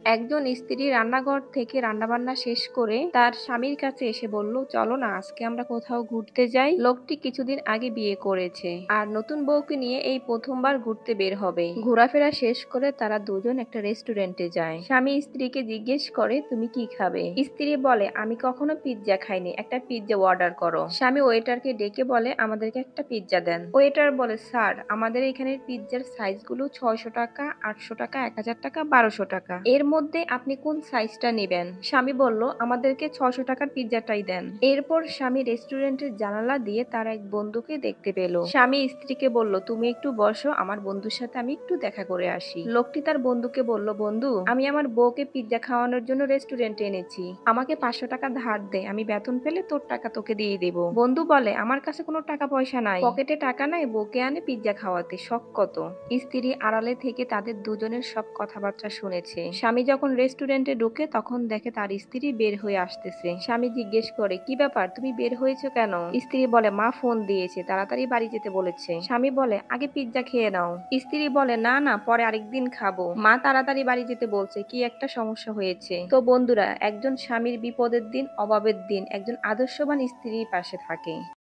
একজন স্ত্রী রান্নাঘর থেকে রান্নাবান্না শেষ করে তার স্বামীর কাছে এসে বলল, চলো না আজকে আমরা কোথাও ঘুরতে যাই। লোকটি কিছুদিন আগে বিয়ে করেছে আর নতুন বউকে নিয়ে এই প্রথমবার ঘুরতে বের হবে। ঘোরাফেরা শেষ করে তারা দুজন একটা রেস্টুরেন্টে যায়। স্বামী স্ত্রীকে জিজ্ঞেস করে, তুমি কি খাবে? স্ত্রী বলে, আমি কখনো পিৎজা খাইনি, একটা পিৎজা অর্ডার করো। স্বামী ওয়েটারকে ডেকে বলে, আমাদেরকে একটা পিৎজা দেন। ওয়েটার বলে, স্যার আমাদের এখানের পিৎজার সাইজ গুলো 600 টাকা, 800 টাকা, 1000 টাকা, 1200 টাকা। এর মধ্যে আপনি কোন সাইজটা নেবেন? স্বামী বলল, আমাদেরকে 600 টাকার পিৎজাটাই দেন। এরপর স্বামী রেস্টুরেন্টের জানালা দিয়ে তার এক বন্ধুকে দেখতে পেল। স্বামী স্ত্রীকে বলল, তুমি একটু বসো, আমার বন্ধুর সাথে আমি একটু দেখা করে আসি। লোকটি তার বন্ধুকে বলল, বন্ধু আমি আমার বউকে পিৎজা খাওয়ানোর জন্য রেস্টুরেন্টে এনেছি, আমাকে 500 টাকা ধার দে, আমি বেতন পেলে তোর টাকা তোকে দিয়ে দেব। বন্ধু বলে, আমার কাছে কোনো টাকা পয়সা নাই, পকেটে টাকা নাই, বউকে আনে পিৎজা খাওয়াতে, শখ কত। স্ত্রী আড়ালে থেকে তাদের দুজনের সব কথাবার্তা শুনেছে। স্বামী যখন রেস্টুরেন্টে ঢুকে তখন দেখে তার স্ত্রী বের হয়ে আসতেছে। স্বামী জিজ্ঞেস করে, কি ব্যাপার, তুমি বের হয়েছো কেন? স্ত্রী বলে, মা ফোন দিয়েছে, তাড়াতাড়ি বাড়ি যেতে বলেছে। স্বামী বলে, আগে পিৎজা খেয়ে নাও। স্ত্রী বলে, না না, পরে আরেকদিন খাবো, মা তাড়াতাড়ি বাড়ি যেতে বলছে, কি একটা সমস্যা হয়েছে। তো বন্ধুরা, একজন স্বামীর বিপদের দিন, অভাবের দিন একজন আদর্শবান স্ত্রীর পাশে থাকে।